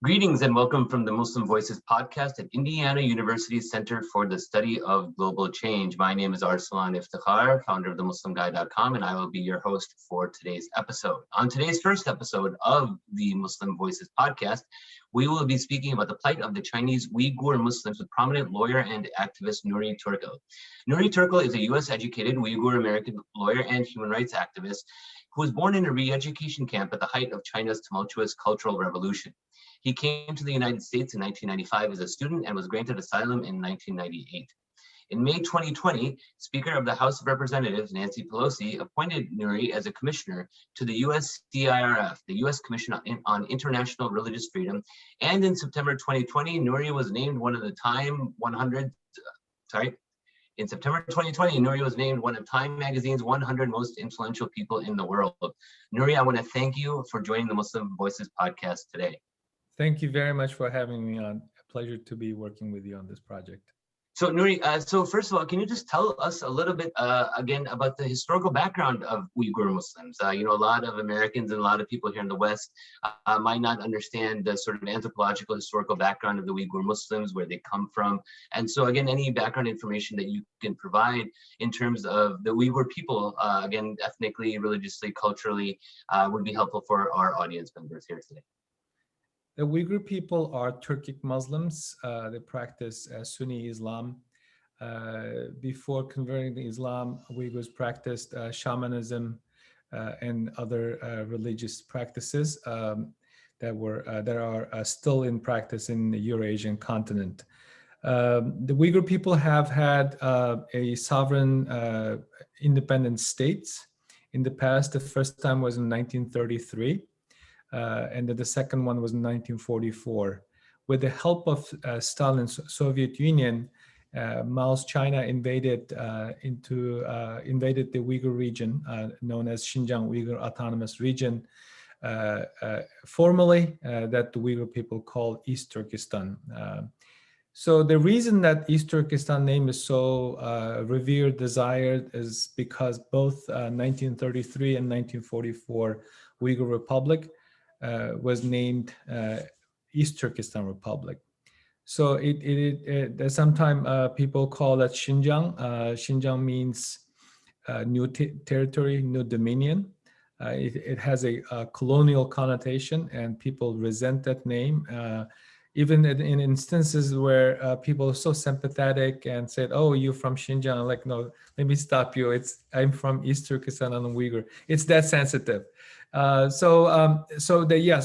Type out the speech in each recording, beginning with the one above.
Greetings and welcome from the Muslim Voices podcast at Indiana University Center for the Study of Global Change. My name is Arsalan Iftikhar, founder of themuslimguy.com, and I will be your host for today's episode. On today's first episode of the Muslim Voices podcast, we will be speaking about the plight of the Chinese Uyghur Muslims with prominent lawyer and activist Nury Turkel. Nury Turkel is a U.S. educated Uyghur American lawyer and human rights activist who was born in a re-education camp at the height of China's tumultuous cultural revolution. He came to the United States in 1995 as a student and was granted asylum in 1998. In May 2020, Speaker of the House of Representatives, Nancy Pelosi, appointed Nury as a commissioner to the USCIRF, the U.S. Commission on International Religious Freedom. And in September 2020, Nury was named one of the Time 100, in September 2020, Nury was named one of Time Magazine's 100 most influential people in the world. Nury, I want to thank you for joining the Muslim Voices podcast today. Thank you very much for having me on. A pleasure to be working with you on this project. So Nury, so first of all, can you just tell us a little bit again about the historical background of Uyghur Muslims? A lot of Americans and a lot of people here in the West might not understand the sort of anthropological historical background of the Uyghur Muslims, where they come from. And so again, any background information that you can provide in terms of the Uyghur people, again, ethnically, religiously, culturally, would be helpful for our audience members here today. The Uyghur people are Turkic Muslims. They practice Sunni Islam. Before converting to Islam, Uyghurs practiced shamanism and other religious practices that are still in practice in the Eurasian continent. The Uyghur people have had a sovereign independent states in the past. The first time was in 1933. And then the second one was in 1944. With the help of Stalin's Soviet Union, Mao's China invaded the Uyghur region, known as Xinjiang Uyghur Autonomous Region, formally that the Uyghur people call East Turkestan. So the reason that East Turkestan name is so revered, desired, is because both 1933 and 1944 Uyghur Republic was named East Turkestan Republic. So sometimes people call that Xinjiang. Xinjiang means new territory, new dominion. It has a colonial connotation, and people resent that name. Even in instances where people are so sympathetic and said, "Oh, you're from Xinjiang," I'm like, no, let me stop you. I'm from East Turkestan and I'm Uyghur. It's that sensitive. Yes,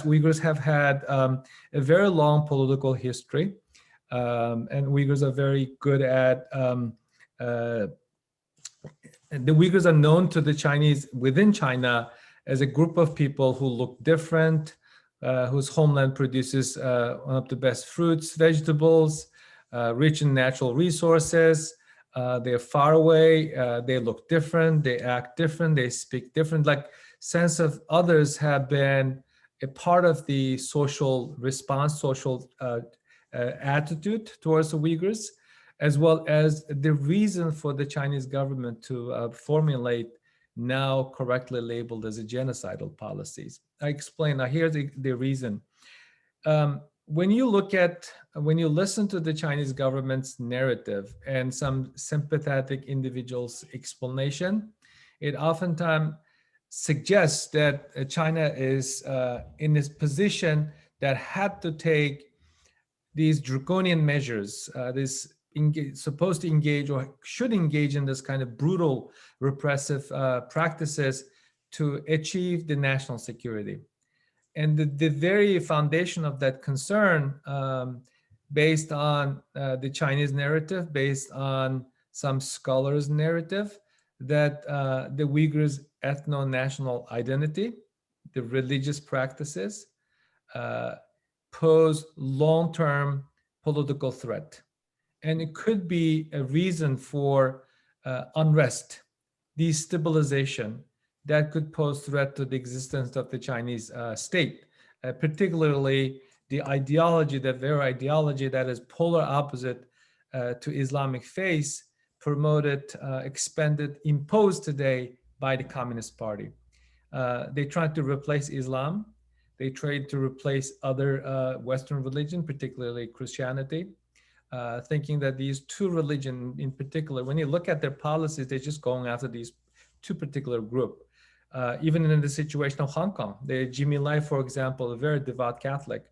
Uyghurs have had a very long political history, and Uyghurs are very good at. The Uyghurs are known to the Chinese within China as a group of people who look different, whose homeland produces one of the best fruits, vegetables, rich in natural resources. They're far away. They look different. They act different. They speak different. Like, sense of others have been a part of the social response, social attitude towards the Uyghurs, as well as the reason for the Chinese government to formulate now correctly labeled as a genocidal policies. I explain. Now here's the reason. When you listen to the Chinese government's narrative and some sympathetic individuals' explanation, it oftentimes suggests that China is in this position that had to take these draconian measures, supposed to engage or should engage in this kind of brutal repressive practices to achieve the national security. And the very foundation of that concern, based on the Chinese narrative, based on some scholars' narrative, that the Uyghurs' ethno-national identity, the religious practices, pose long-term political threat. And it could be a reason for unrest, destabilization, that could pose threat to the existence of the Chinese state, particularly the ideology, the very ideology that is polar opposite to Islamic faith, promoted, expanded, imposed today by the Communist Party. They tried to replace Islam. They tried to replace other Western religion, particularly Christianity, thinking that these two religions in particular, when you look at their policies, they're just going after these two particular group. Even in the situation of Hong Kong, the Jimmy Lai, for example, a very devout Catholic.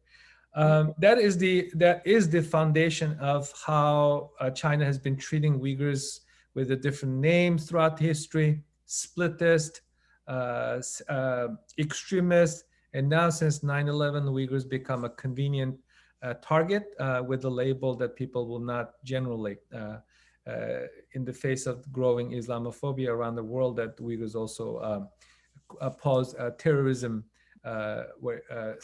That is the foundation of how China has been treating Uyghurs with the different names throughout history: split-ist, extremist, and now since 9/11, Uyghurs become a convenient target with the label that people will not generally, in the face of growing Islamophobia around the world, that Uyghurs also pose a terrorism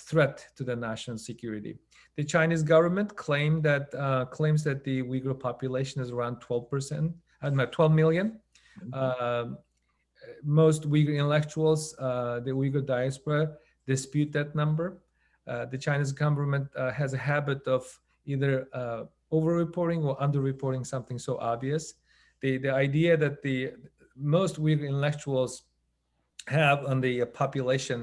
threat to the national security. The Chinese government claims that the Uyghur population is around 12%, 12 million. Most Uyghur intellectuals, the Uyghur diaspora, dispute that number. The Chinese government has a habit of either over-reporting or under-reporting something so obvious. The idea that the most Uyghur intellectuals have on the population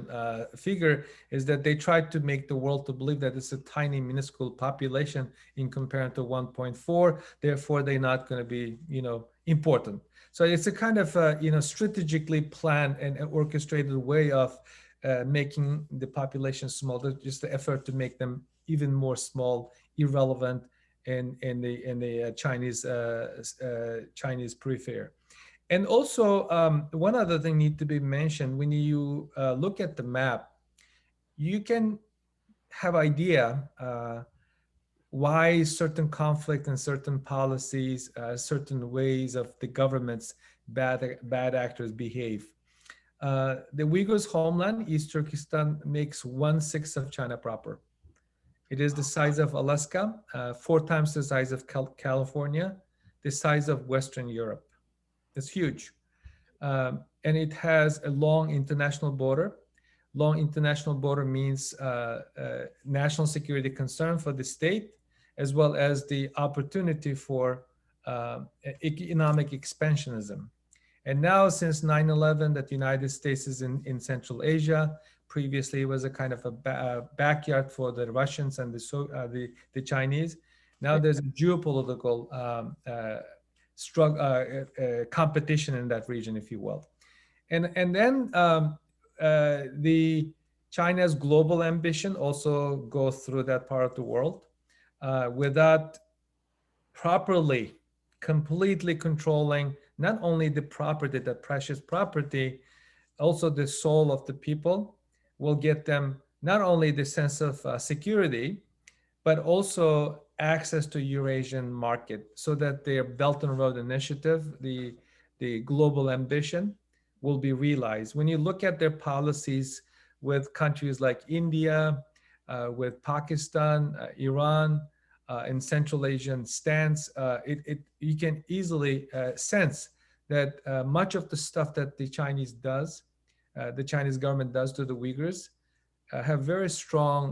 figure is that they try to make the world to believe that it's a tiny, minuscule population in comparison to 1.4. Therefore, they're not going to be, important. So it's a kind of, strategically planned and orchestrated way of making the population small. Just the effort to make them even more small, irrelevant in the Chinese periphery. And also, one other thing need to be mentioned: when you look at the map, you can have idea why certain conflict and certain policies, certain ways of the government's bad actors behave. The Uyghurs' homeland, East Turkestan, makes 1/6 of China proper. It is the size of Alaska, 4 times the size of California, the size of Western Europe. It's huge. And it has a long international border. Long international border means national security concern for the state, as well as the opportunity for economic expansionism. And now, since 9/11, that the United States is in Central Asia. Previously, it was a kind of a backyard for the Russians and the Chinese. Now there's a geopolitical competition in that region, if you will. And then the China's global ambition also goes through that part of the world without properly, completely controlling not only the property, the precious property, also the soul of the people, will get them not only the sense of security, but also access to Eurasian market, so that their Belt and Road Initiative, the global ambition, will be realized. When you look at their policies with countries like India, with Pakistan, Iran, in Central Asian stance, you can easily sense that much of the stuff that the Chinese government does to the Uyghurs have very strong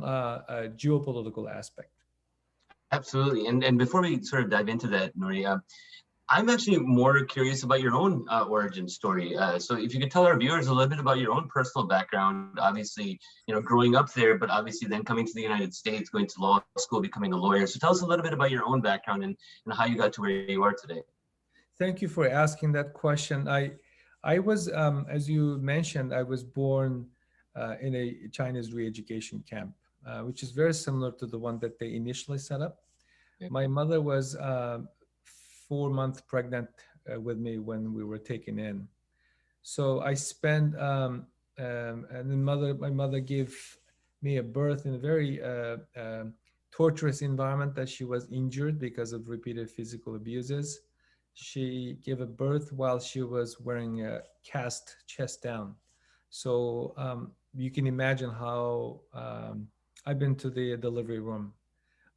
geopolitical aspect. Absolutely. And before we sort of dive into that, Nury, I'm actually more curious about your own origin story. So if you could tell our viewers a little bit about your own personal background, obviously, growing up there, but obviously then coming to the United States, going to law school, becoming a lawyer. So tell us a little bit about your own background and how you got to where you are today. Thank you for asking that question. I was, as you mentioned, I was born in a Chinese re-education camp, which is very similar to the one that they initially set up. Okay. My mother was 4 months pregnant with me when we were taken in. So I spent, and then my mother gave me a birth in a very torturous environment, that she was injured because of repeated physical abuses. She gave a birth while she was wearing a cast chest down. So you can imagine how I've been to the delivery room.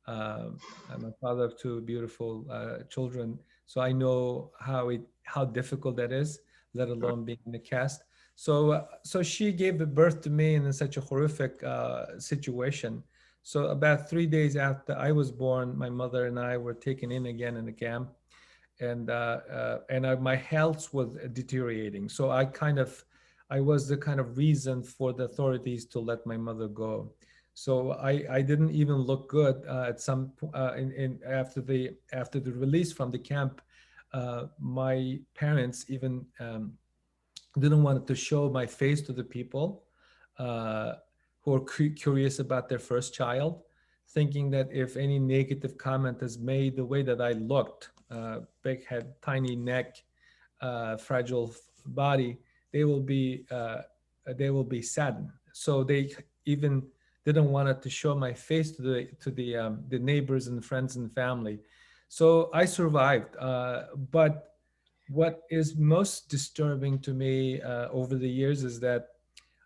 I'm a father of 2 beautiful children, so I know how difficult that is, let alone being in a cast. So she gave birth to me in such a horrific situation. So about 3 days after I was born, my mother and I were taken in again in the camp, and my health was deteriorating. So I was the kind of reason for the authorities to let my mother go. So I didn't even look good at some after the release from the camp. My parents even didn't want to show my face to the people uh, who are curious about their first child, thinking that if any negative comment is made, the way that I looked, big head, tiny neck, fragile body, they will be saddened. So they even didn't want it to show my face to the neighbors and friends and family. So I survived, but what is most disturbing to me over the years is that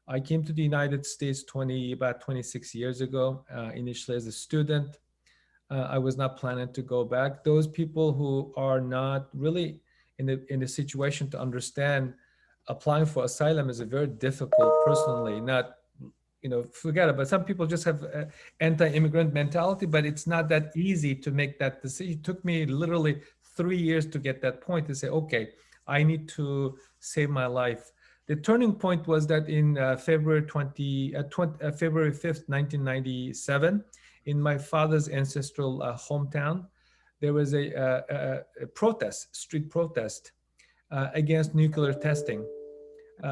I came to the United States about 26 years ago, initially as a student. I was not planning to go back. Those people who are not really in a situation to understand applying for asylum is a very difficult personally, not, forget it, but some people just have anti-immigrant mentality, but it's not that easy to make that decision. It took me literally 3 years to get that point to say, okay, I need to save my life. The turning point was that in February 5th, 1997, in my father's ancestral hometown, there was a protest, street protest against nuclear testing,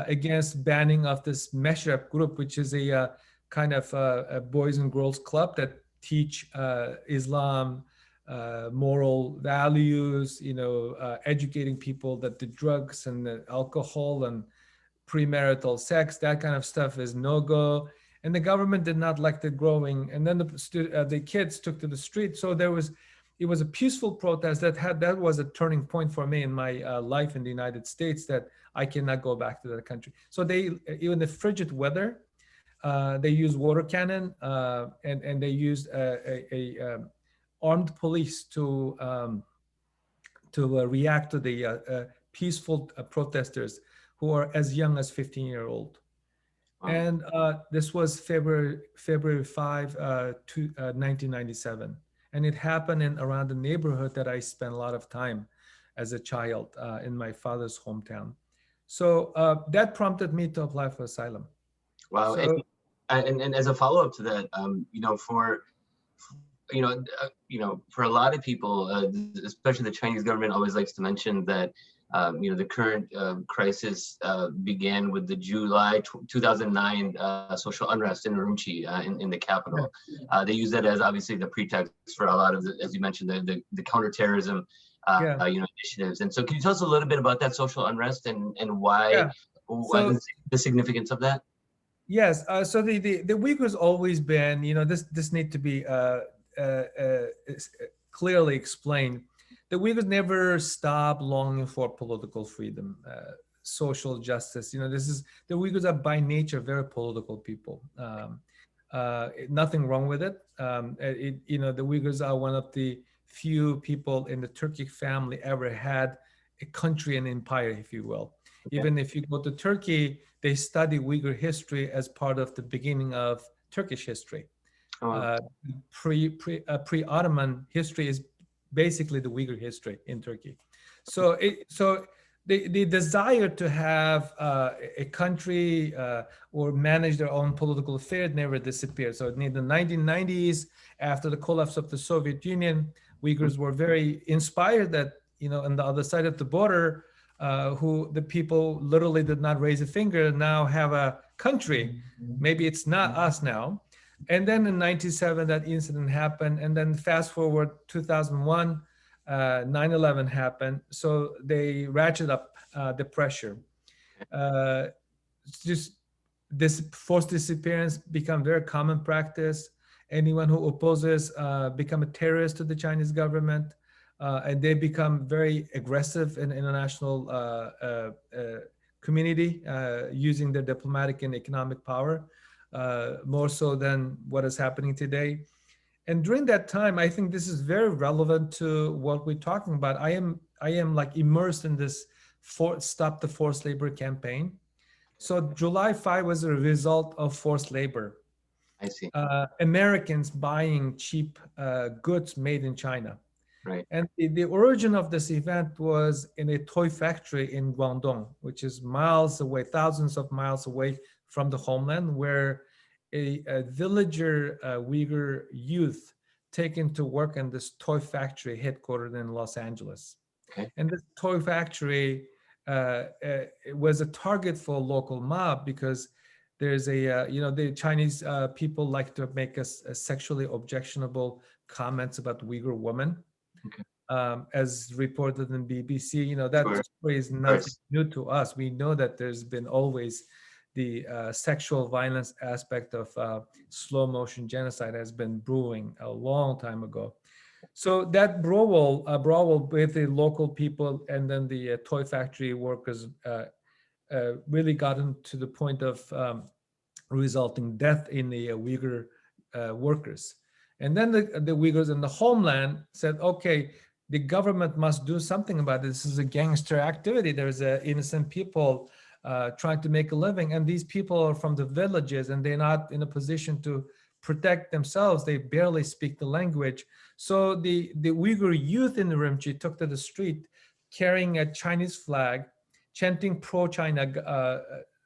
against banning of this Meshrab group, which is a kind of a boys and girls club that teach Islam, moral values, educating people that the drugs and the alcohol and premarital sex, that kind of stuff is no go. And the government did not like the growing. And then the kids took to the street. So it was a peaceful protest that was a turning point for me in my life in the United States, that I cannot go back to that country. So they, even the frigid weather, they used water cannon and they used armed police to react to the peaceful protesters who are as young as 15-year-old. Wow. And this was February 5, 1997. And it happened in around the neighborhood that I spent a lot of time as a child in my father's hometown. So that prompted me to apply for asylum. Wow. So, and as a follow-up to that, for a lot of people, especially the Chinese government always likes to mention that the current crisis began with the July 2009 social unrest in Urumqi in the capital. They use that as obviously the pretext for a lot of, as you mentioned, the counterterrorism initiatives. And so can you tell us a little bit about that social unrest and why, the significance of that? Yes. So the Uyghurs always been, this need to be clearly explained. The Uyghurs never stop longing for political freedom, social justice. The Uyghurs are by nature very political people. Nothing wrong with it. The Uyghurs are one of the few people in the Turkic family ever had a country and empire, if you will. Okay. Even if you go to Turkey, they study Uyghur history as part of the beginning of Turkish history. Oh, wow. Pre-Ottoman history is basically the Uyghur history in Turkey. So the desire to have a country or manage their own political affairs never disappeared. So in the 1990s, after the collapse of the Soviet Union, Uyghurs were very inspired that, on the other side of the border, who the people literally did not raise a finger, now have a country. Maybe it's not us now. And then in 1997, that incident happened. And then fast forward 2001, 9/11 happened. So they ratchet up the pressure. Just this forced disappearance become very common practice. Anyone who opposes become a terrorist to the Chinese government. And they become very aggressive in international community, using their diplomatic and economic power, more so than what is happening today. And during that time, I think this is very relevant to what we're talking about. I am like immersed in this Stop the Forced Labor campaign. So July 5 was a result of forced labor. I see. Americans buying cheap goods made in China. Right. And the origin of this event was in a toy factory in Guangdong, which is miles away, thousands of miles away from the homeland, where a villager Uyghur youth taken to work in this toy factory headquartered in Los Angeles. Okay. And this toy factory it was a target for a local mob because there's the Chinese people like to make a sexually objectionable comments about Uyghur women. Okay. As reported in BBC, that Sure. story is Of nothing course. new to us. We know that there's been always the sexual violence aspect of slow motion genocide has been brewing a long time ago. So that brawl with the local people and then the toy factory workers really gotten to the point of resulting death in the Uyghur workers. And then the Uyghurs in the homeland said, okay, the government must do something about this. This is a gangster activity. There's innocent people trying to make a living. And these people are from the villages and they're not in a position to protect themselves. They barely speak the language. So the Uyghur youth in Urumqi took to the street carrying a Chinese flag, chanting pro-China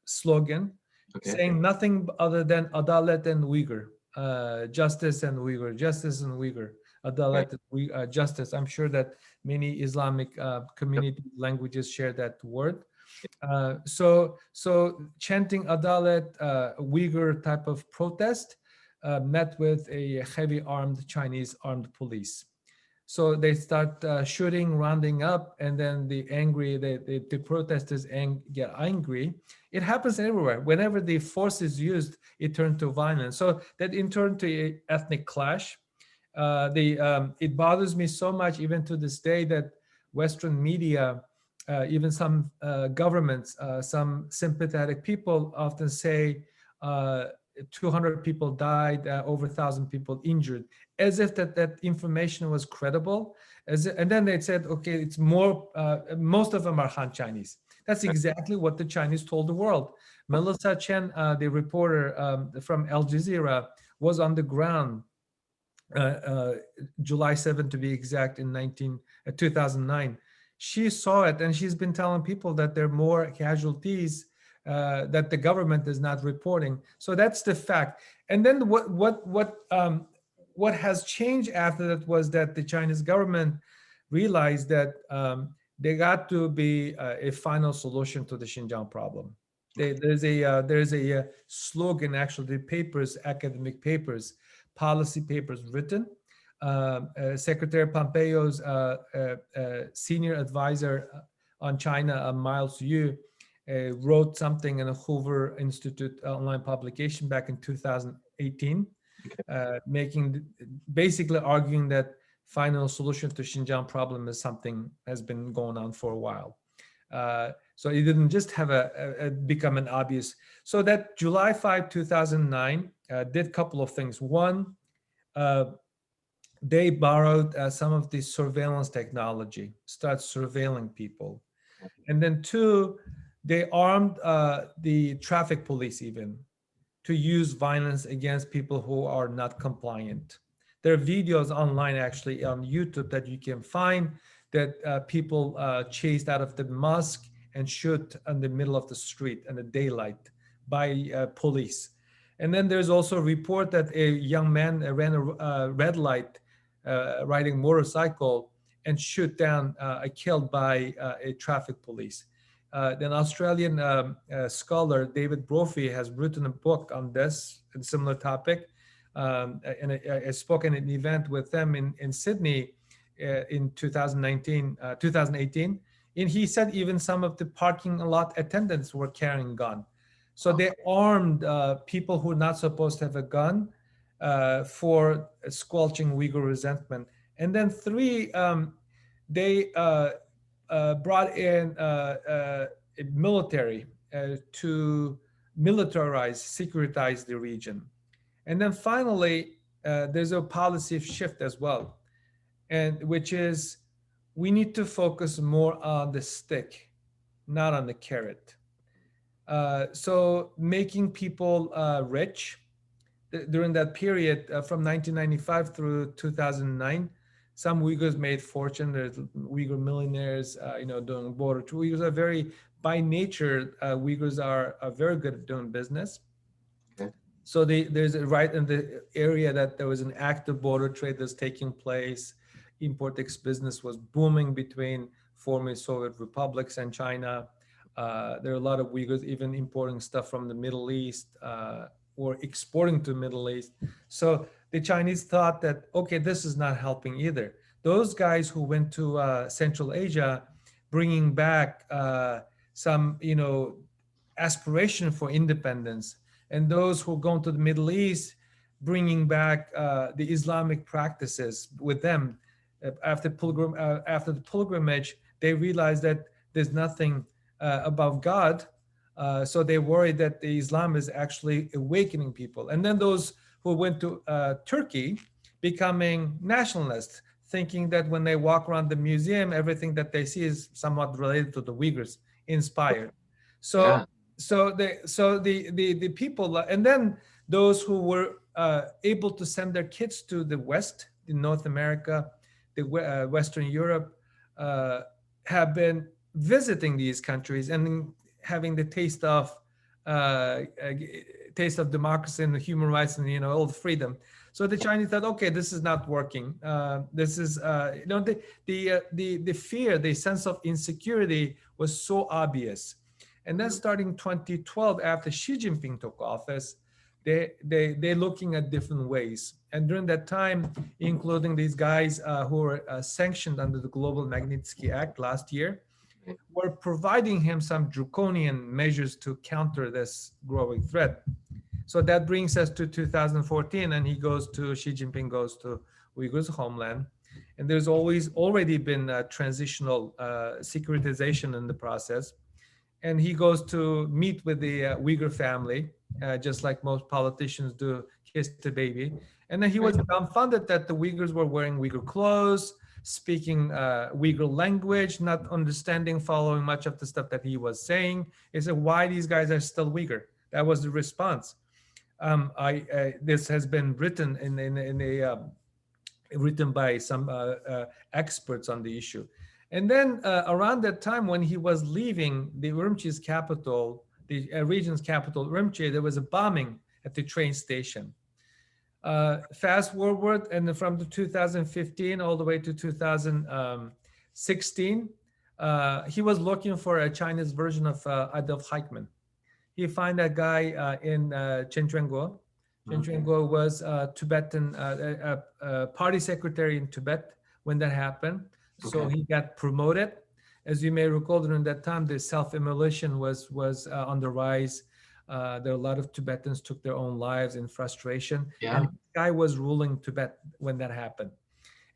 slogan, Okay. saying nothing other than Adalet and Uyghur, justice and Uyghur, justice and Uyghur, Adalet and justice. I'm sure that many Islamic community languages share that word. So chanting Adalet, Uyghur type of protest met with a heavy armed Chinese armed police. So they start shooting, rounding up, and then the protesters get angry. It happens everywhere. Whenever the force is used, it turns to violence. So that in turn to a ethnic clash. It bothers me so much, even to this day, that Western media, even some governments, some sympathetic people often say 200 people died, over 1,000 people injured, as if that information was credible. And then they said, okay, it's more, most of them are Han Chinese. That's exactly what the Chinese told the world. Melissa Chen, the reporter from Al Jazeera, was on the ground July 7 to be exact in 2009. She saw it and she's been telling people that there are more casualties that the government is not reporting. So that's the fact. And then what has changed after that was that the Chinese government realized that there got to be a final solution to the Xinjiang problem. There's a slogan, actually, the papers, academic papers, policy papers written. Secretary Pompeo's senior advisor on China, Miles Yu, wrote something in a Hoover Institute online publication back in 2018, basically arguing that final solution to Xinjiang problem is something has been going on for a while. So it didn't just have become an obvious. So that July 5, 2009 did a couple of things. One, they borrowed some of the surveillance technology, start surveilling people. And then two, they armed the traffic police even to use violence against people who are not compliant. There are videos online, actually on YouTube, that you can find that people chased out of the mosque and shoot in the middle of the street in the daylight by police. And then there's also a report that a young man ran a red light riding motorcycle and shoot down, killed by a traffic police. An Australian scholar, David Brophy, has written a book on this, a similar topic. And I spoke at an event with them in Sydney in 2018. And he said even some of the parking lot attendants were carrying gun. So they armed people who are not supposed to have a gun for squelching Uyghur resentment. And then three, they brought in a military to militarize, securitize the region. And then finally, there's a policy shift as well, and which is we need to focus more on the stick, not on the carrot. So making people rich during that period from 1995 through 2009, Some Uyghurs made fortune. There's Uyghur millionaires, doing border trade. Uyghurs are very, by nature, Uyghurs are very good at doing business. Okay. So there's right in the area that there was an active border trade that's taking place. Import-ex business was booming between former Soviet republics and China. There are a lot of Uyghurs even importing stuff from the Middle East or exporting to the Middle East. So the Chinese thought that, okay, this is not helping either. Those guys who went to Central Asia, bringing back some, aspiration for independence, and those who are going to the Middle East, bringing back the Islamic practices with them. After the pilgrimage, they realized that there's nothing above God, so they worried that the Islam is actually awakening people. And then those who went to Turkey, becoming nationalists, thinking that when they walk around the museum, everything that they see is somewhat related to the Uyghurs, inspired. So. Yeah. So the people, and then those who were able to send their kids to the West, in North America, the Western Europe, have been visiting these countries and having the taste of democracy and the human rights and all the freedom. So the Chinese thought, okay, this is not working. This is the fear, the sense of insecurity was so obvious. And then starting 2012, after Xi Jinping took office, they're looking at different ways. And during that time, including these guys who were sanctioned under the Global Magnitsky Act last year, were providing him some draconian measures to counter this growing threat. So that brings us to 2014, and Xi Jinping goes to Uyghurs' homeland. And there's already been a transitional securitization in the process. And he goes to meet with the Uyghur family, just like most politicians do, kiss the baby. And then he was dumbfounded that the Uyghurs were wearing Uyghur clothes, speaking Uyghur language, not understanding, following much of the stuff that he was saying. He said, why these guys are still Uyghur? That was the response. This has been written written by some experts on the issue. And then around that time, when he was leaving the Urumqi's capital, the region's capital, Urumqi, there was a bombing at the train station. Fast forward, and from the 2015 all the way to 2016, he was looking for a Chinese version of Adolf Eichmann. He found a guy in Chenchuanguo. Chenchuanguo was Tibetan party secretary in Tibet when that happened. So he got promoted. As you may recall, during that time, the self-immolation was on the rise. There are a lot of Tibetans took their own lives in frustration. Yeah. And this guy was ruling Tibet when that happened.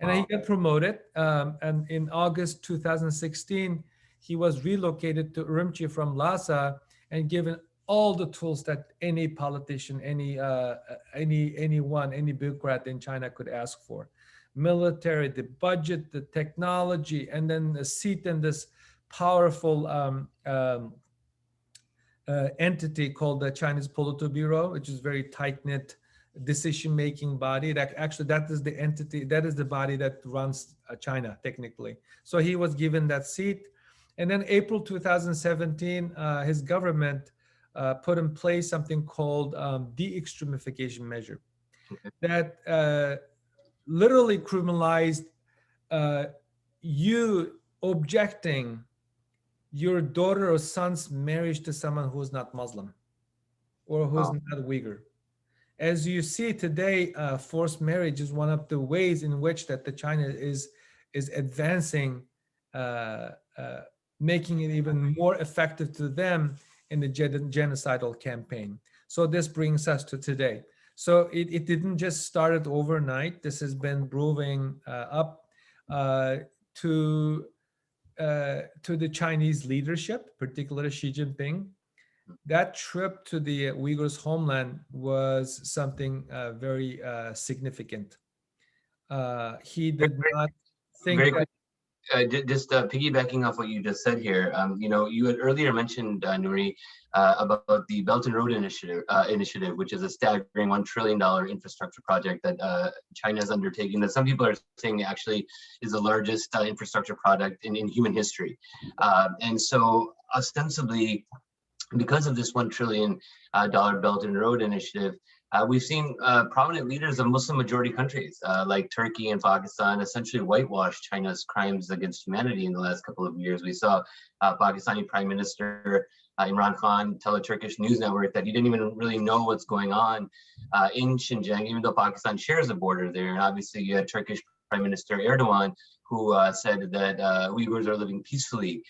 And then he got promoted. And in August 2016, he was relocated to Urumqi from Lhasa and given all the tools that any politician, any bureaucrat in China could ask for. Military, the budget, the technology, and then a seat in this powerful entity called the Chinese Politburo, which is very tight-knit decision-making body. That is the entity, that is the body that runs China technically. So he was given that seat. And then April 2017, his government put in place something called de-extremification measure that literally criminalized you objecting your daughter or son's marriage to someone who's not Muslim or who's not Uyghur. As you see today, forced marriage is one of the ways in which that the China is advancing, making it even more effective to them in the genocidal campaign. So this brings us to today. So it didn't just start overnight. This has been brewing up to the Chinese leadership, particularly Xi Jinping. That trip to the Uyghurs' homeland was something very significant. He did not think that. Just piggybacking off what you just said here, you had earlier mentioned, Nury, about the Belt and Road Initiative, which is a staggering $1 trillion infrastructure project that China is undertaking, that some people are saying actually is the largest infrastructure project in human history. And so ostensibly, because of this $1 trillion Belt and Road Initiative, we've seen prominent leaders of Muslim majority countries like Turkey and Pakistan essentially whitewash China's crimes against humanity in the last couple of years. We saw Pakistani Prime Minister Imran Khan tell a Turkish news network that he didn't even really know what's going on in Xinjiang, even though Pakistan shares a border there. And obviously you had Turkish Prime Minister Erdogan, who said that Uyghurs are living peacefully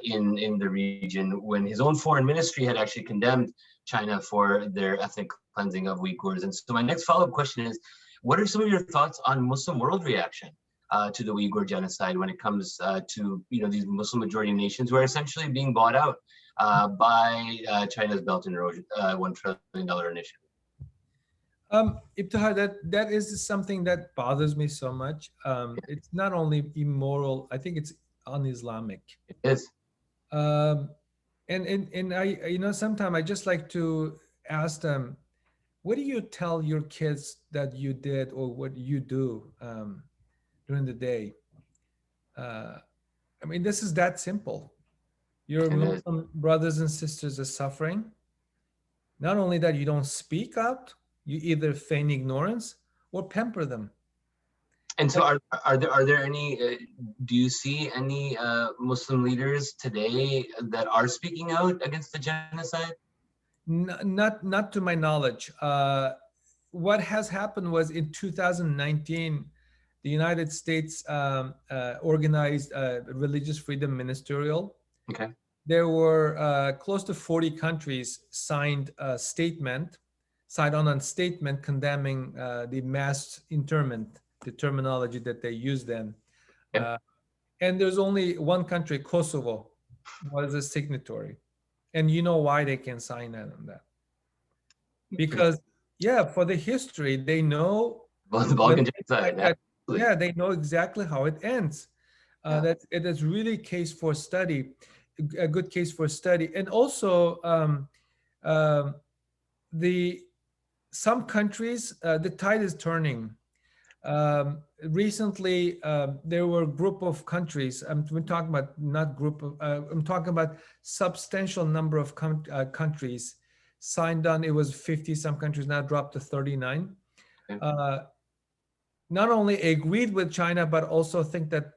in the region, when his own foreign ministry had actually condemned China for their ethnic cleansing of Uyghurs. And so my next follow-up question is, what are some of your thoughts on Muslim world reaction to the Uyghur genocide when it comes to these Muslim majority nations who are essentially being bought out by China's Belt and Road $1 trillion initiative? Iftikhar, that is something that bothers me so much. It's not only immoral, I think it's un-Islamic. It is. And I, sometimes I just like to ask them, what do you tell your kids that you did or what you do during the day? I mean, this is that simple. Your Muslim brothers and sisters are suffering. Not only that, you don't speak out, you either feign ignorance or pamper them. And so are there any, do you see any Muslim leaders today that are speaking out against the genocide? Not to my knowledge. What has happened was in 2019, the United States organized a religious freedom ministerial. Okay. There were close to 40 countries signed on a statement condemning the mass internment, the terminology that they used then. Yeah. And there's only one country, Kosovo, was a signatory. And you know why they can sign on that? Because, for the history, they know. Well, the Balkan genocide. They know exactly how it ends. That it is really a case for study, a good case for study. And also, some countries, the tide is turning. Recently, there were a group of countries. We're talking about not group of. I'm talking about substantial number of countries signed on. It was 50 some countries, now dropped to 39. Not only agreed with China, but also think that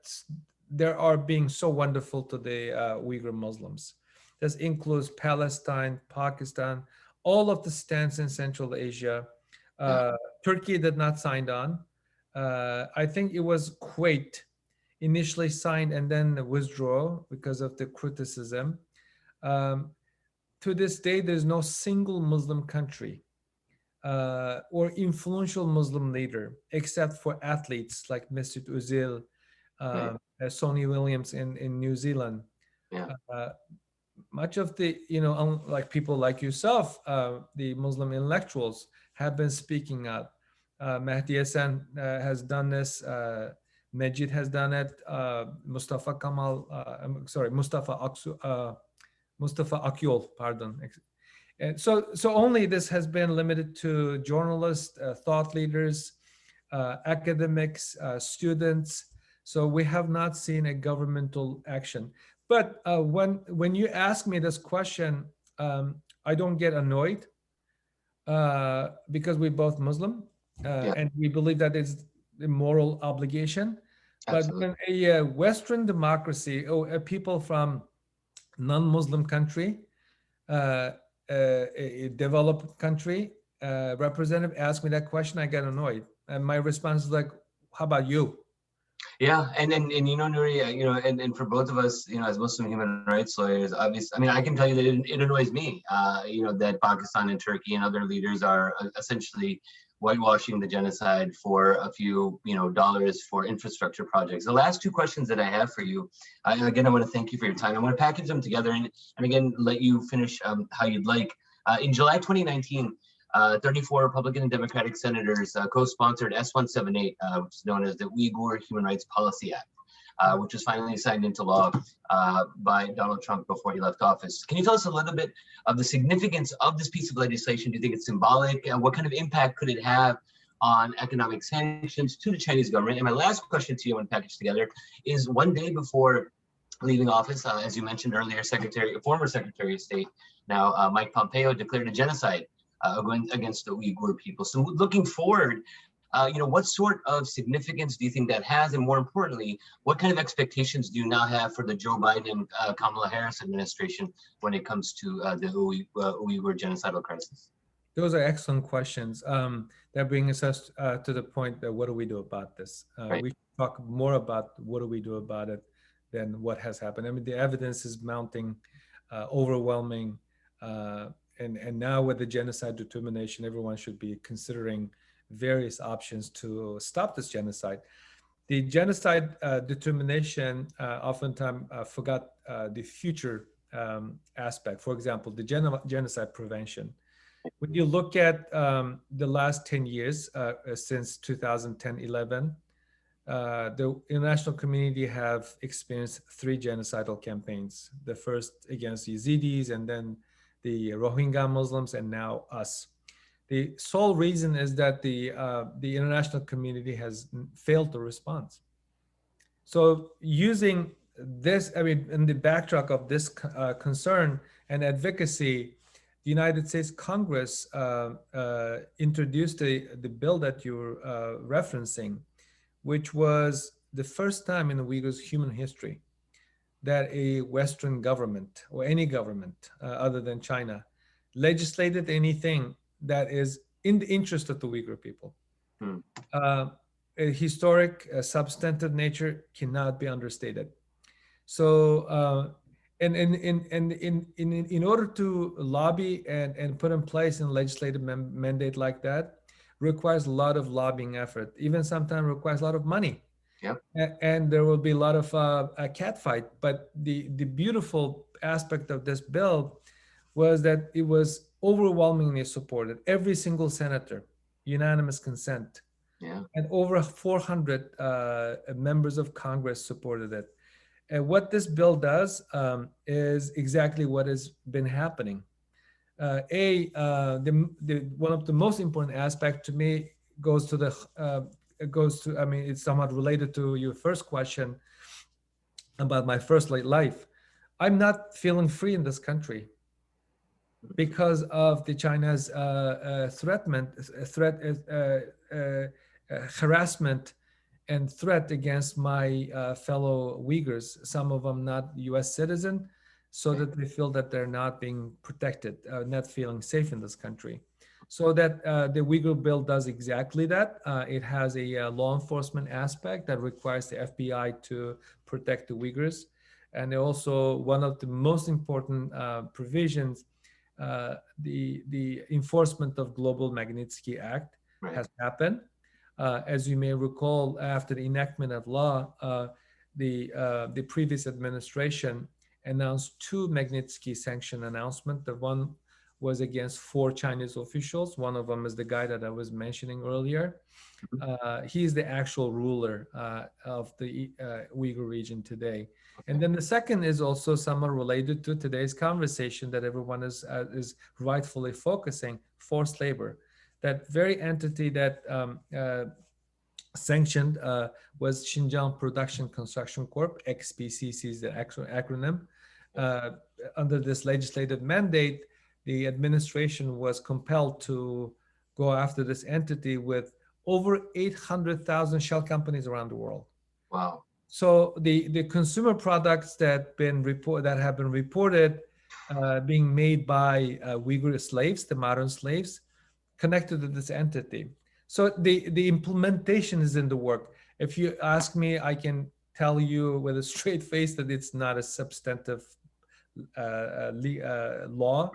they are being so wonderful to the Uyghur Muslims. This includes Palestine, Pakistan, all of the stands in Central Asia. Turkey did not sign on. I think it was Kuwait initially signed and then withdraw because of the criticism. To this day, there's no single Muslim country or influential Muslim leader, except for athletes like Mesut Özil, Sonny Williams in New Zealand. Much of the, like people like yourself, the Muslim intellectuals have been speaking out. Mehdi Hassan has done this. Majid has done it. Mustafa Akyol, pardon. And so only this has been limited to journalists, thought leaders, academics, students. So we have not seen a governmental action. But when you ask me this question, I don't get annoyed because we're both Muslim and we believe that it's a moral obligation. Absolutely. But when a Western democracy or people from non-Muslim country, a developed country representative asks me that question, I get annoyed. And my response is like, how about you? Yeah, and Nury, and for both of us, as Muslim human rights lawyers, obviously, I mean, I can tell you that it annoys me, that Pakistan and Turkey and other leaders are essentially whitewashing the genocide for a few, dollars for infrastructure projects. The last two questions that I have for you, again, I want to thank you for your time. I want to package them together and again, let you finish how you'd like. In July 2019, 34 Republican and Democratic senators co-sponsored S-178, which is known as the Uyghur Human Rights Policy Act. which was finally signed into law by Donald Trump before he left office. Can you tell us a little bit of the significance of this piece of legislation? Do you think it's symbolic? And what kind of impact could it have on economic sanctions to the Chinese government? And my last question to you, when packaged together, is one day before leaving office, as you mentioned earlier, former Secretary of State, now Mike Pompeo, declared a genocide against the Uyghur people. So looking forward, what sort of significance do you think that has? And more importantly, what kind of expectations do you now have for the Joe Biden, Kamala Harris administration when it comes to the Uyghur genocidal crisis? Those are excellent questions. That brings us to the point that what do we do about this? Right. We talk more about what do we do about it than what has happened. I mean, the evidence is mounting, overwhelming, and now with the genocide determination, everyone should be considering various options to stop this genocide. The genocide determination oftentimes forgot the future aspect. For example, the genocide prevention. When you look at the last 10 years, since 2010-11, the international community have experienced 3 genocidal campaigns. The first against Yazidis, and then the Rohingya Muslims, and now us. The sole reason is that the international community has failed to respond. So using this, I mean, in the backdrop of this concern and advocacy, the United States Congress introduced the bill that you're referencing, which was the first time in the Uyghurs' human history that a Western government or any government other than China legislated anything that is in the interest of the Uyghur people. A historic, substantive nature cannot be understated. So, in order to lobby and put in place a legislative mandate like that, requires a lot of lobbying effort. Even sometimes requires a lot of money. Yep. And there will be a lot of a catfight. But the beautiful aspect of this bill was that it was overwhelmingly supported. Every single senator, unanimous consent. Yeah. And over 400 members of Congress supported it. And what this bill does is exactly what has been happening. One of the most important aspects to me goes to I mean, it's somewhat related to your first question about my first life. I'm not feeling free in this country because of the China's harassment and threat against my fellow Uyghurs, some of them not US citizen, so that they feel that they're not being protected, not feeling safe in this country. So that the Uyghur bill does exactly that. It has a law enforcement aspect that requires the FBI to protect the Uyghurs. And also one of the most important provisions, the enforcement of Global Magnitsky Act has happened. As you may recall, after the enactment of law, the previous administration announced 2 Magnitsky sanction announcements. The one was against 4 Chinese officials. One of them is the guy that I was mentioning earlier. He's the actual ruler of the Uyghur region today. And then the second is also somewhat related to today's conversation that everyone is rightfully focusing: forced labor. That very entity that sanctioned was Xinjiang Production Construction Corp, XPCC is the actual acronym. Under this legislative mandate, the administration was compelled to go after this entity with over 800,000 shell companies around the world. Wow. So the consumer products that have been reported being made by Uyghur slaves, the modern slaves, connected to this entity. So the implementation is in the work. If you ask me, I can tell you with a straight face that it's not a substantive law.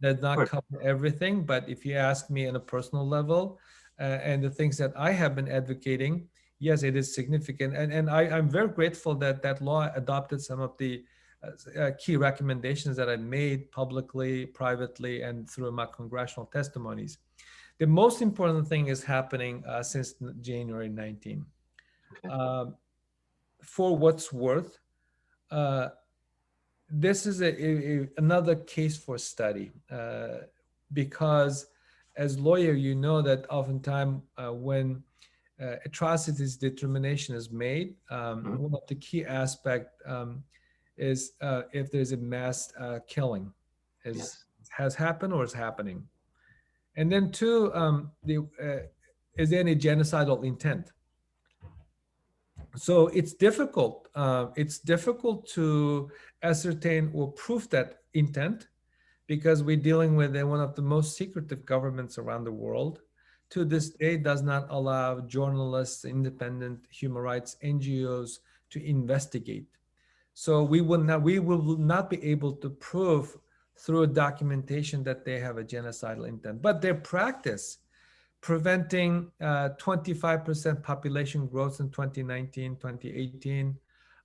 Does not cover everything. But if you ask me on a personal level, and the things that I have been advocating, yes, it is significant. And I'm very grateful that that law adopted some of the key recommendations that I made publicly, privately, and through my congressional testimonies. The most important thing is happening since January 19. for what's worth, uh, this is another case for study, because as lawyer, you know that oftentimes when atrocities determination is made, Mhm. one of the key aspect is if there's a mass killing Yes. has happened or is happening. And then two, is there any genocidal intent? So it's difficult. It's difficult to ascertain or prove that intent because we're dealing with one of the most secretive governments around the world. To this day, does not allow journalists, independent human rights NGOs to investigate. So we will not be able to prove through documentation that they have a genocidal intent. But their practice, preventing 25% population growth in 2019, 2018,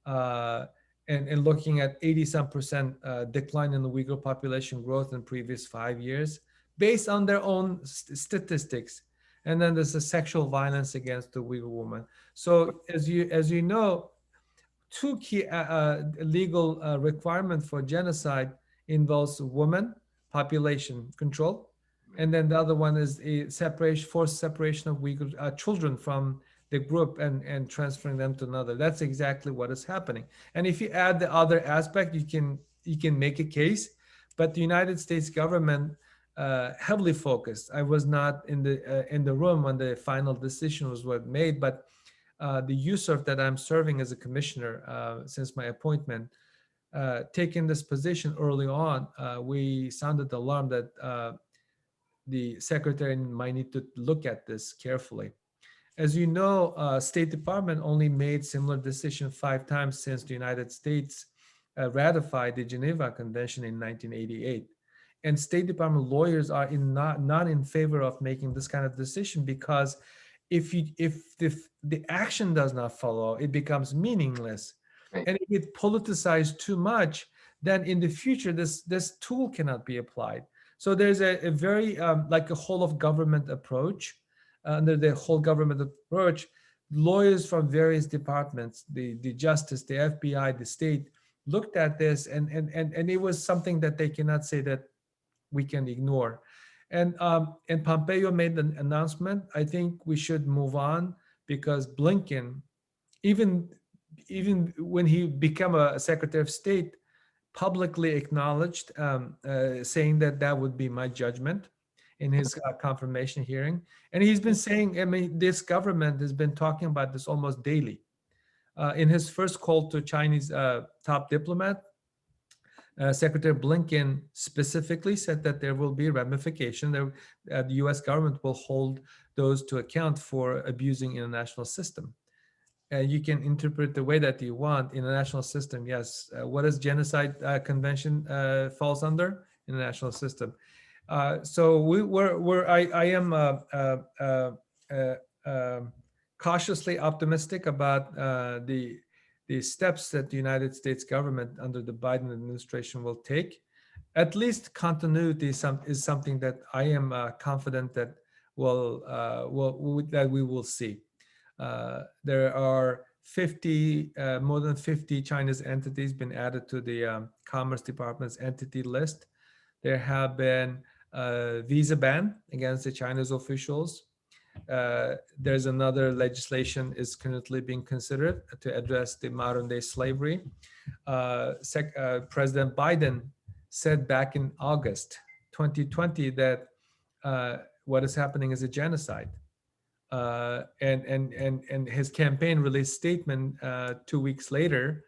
uh, and looking at 80 some percent decline in the Uyghur population growth in previous 5 years, based on their own statistics. And then there's the sexual violence against the Uyghur woman. So as you know, two key legal requirements for genocide involves women population control, and then the other one is a separation, forced separation of Uyghur children from the group and transferring them to another. That's exactly what is happening. And if you add the other aspect, you can make a case. But the United States government heavily focused. I was not in the room when the final decision was made, but the USCIRF that I'm serving as a commissioner since my appointment, taking this position early on, we sounded the alarm that the secretary might need to look at this carefully. As you know, State Department only made similar decision 5 times since the United States ratified the Geneva Convention in 1988. And State Department lawyers are not in favor of making this kind of decision because if the action does not follow, it becomes meaningless. Right. And if it politicized too much, then in the future this tool cannot be applied. So there's a very like a whole of government approach. Under the whole government approach, lawyers from various departments, the justice, the FBI, the state, looked at this and it was something that they cannot say that we can ignore. And Pompeo made an announcement. I think we should move on because Blinken, even when he became a Secretary of State, publicly acknowledged, saying that that would be my judgment in his confirmation hearing. And he's been saying, I mean, this government has been talking about this almost daily. In his first call to Chinese top diplomat, Secretary Blinken specifically said that there will be ramification. The U.S. government will hold those to account for abusing international system. You can interpret the way that you want. International system, yes. What does genocide convention falls under? International system. So I am cautiously optimistic about the steps that the United States government under the Biden administration will take. At least continuity is something that I am confident that that we will see. There are more than 50 Chinese entities been added to the Commerce Department's entity list. There have been a visa ban against the Chinese officials. There's another legislation is currently being considered to address the modern day slavery. President Biden said back in August 2020 that what is happening is a genocide. And his campaign release statement 2 weeks later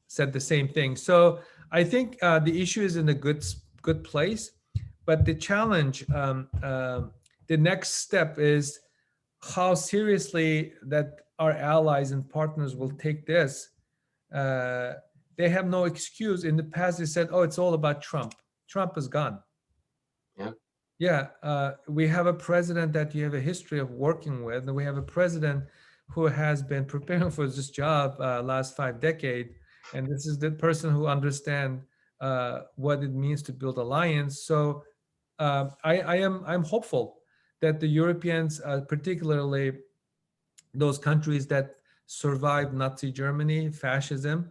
said the same thing. So I think the issue is in a good place, but the challenge, the next step is how seriously that our allies and partners will take this. They have no excuse. In the past, they said, "Oh, it's all about Trump. Trump is gone." Yeah. Yeah, we have a president that you have a history of working with, and we have a president who has been preparing for this job last 5 decades, and this is the person who understands what it means to build alliance. So I'm hopeful that the Europeans, particularly those countries that survived Nazi Germany, fascism,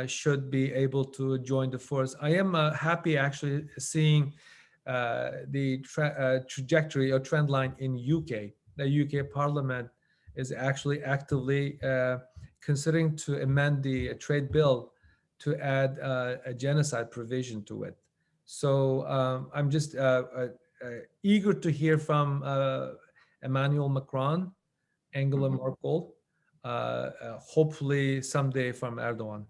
should be able to join the force. I am happy actually seeing the trajectory or trend line in UK. The UK Parliament is actually actively considering to amend the trade bill to add a genocide provision to it. So I'm just eager to hear from Emmanuel Macron, Angela Merkel, hopefully someday from Erdogan.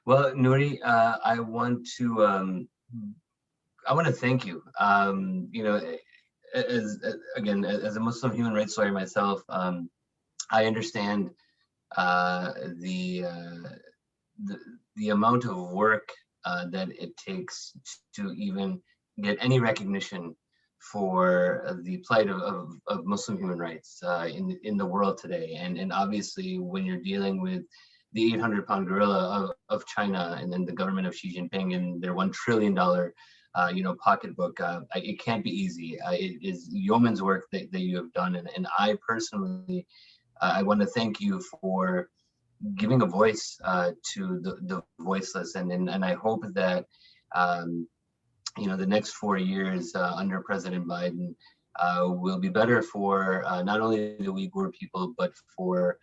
Well, Nury, I want to thank you. As a Muslim human rights lawyer myself, I understand the amount of work that it takes to even get any recognition for the plight of Muslim human rights in the world today. And obviously, when you're dealing with the 800-pound gorilla of China and then the government of Xi Jinping and their $1 trillion pocketbook, it can't be easy. It is yeoman's work that you have done. And I personally, I want to thank you for giving a voice to the voiceless. And I hope that, the next 4 years under President Biden will be better for not only the Uyghur people, but for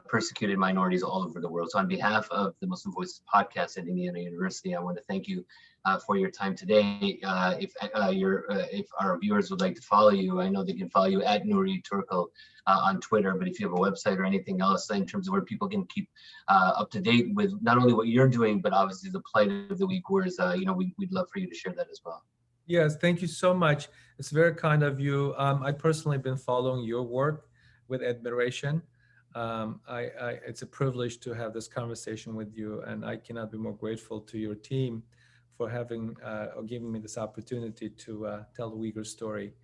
persecuted minorities all over the world. So on behalf of the Muslim Voices podcast at Indiana University, I want to thank you for your time today. If our viewers would like to follow you, I know they can follow you at Nury Turkel on Twitter, but if you have a website or anything else in terms of where people can keep up to date with not only what you're doing, but obviously the plight of the Uyghurs, we'd love for you to share that as well. Yes, thank you so much. It's very kind of you. I personally been following your work with admiration. It's a privilege to have this conversation with you, and I cannot be more grateful to your team for having or giving me this opportunity to tell the Uyghur story.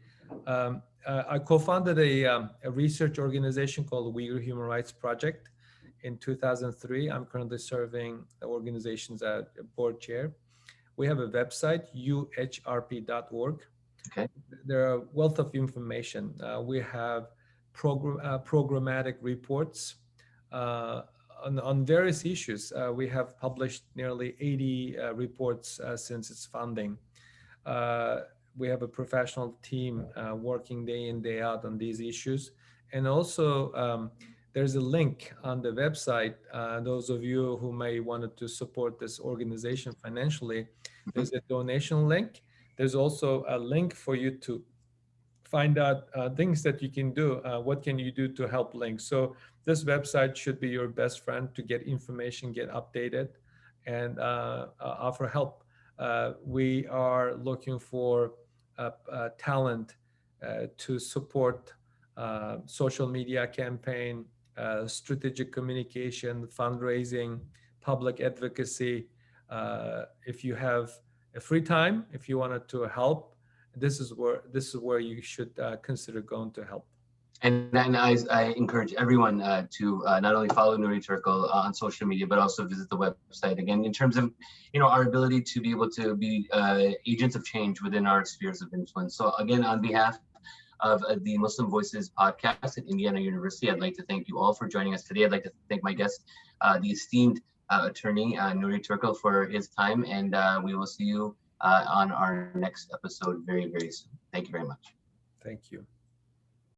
I co-founded a research organization called the Uyghur Human Rights Project in 2003. I'm currently serving the organization's board chair. We have a website, uhrp.org. Okay. There are a wealth of information. We have programmatic reports on various issues. We have published nearly 80 reports since its founding. We have a professional team working day in, day out on these issues. And also, there's a link on the website. Those of you who may want to support this organization financially, there's a donation link. There's also a link for you to find out things that you can do. What can you do to help links? So this website should be your best friend to get information, get updated, and offer help. We are looking for talent to support social media campaign, strategic communication, fundraising, public advocacy. If you have a free time, if you wanted to help, this is where you should consider going to help. And I encourage everyone to not only follow Nury Turkel on social media, but also visit the website. Again, in terms of our ability to be able to be agents of change within our spheres of influence. So again, on behalf of the Muslim Voices podcast at Indiana University, I'd like to thank you all for joining us today. I'd like to thank my guest, the esteemed attorney Nury Turkel, for his time, and we will see you on our next episode very, very soon. Thank you very much. Thank you.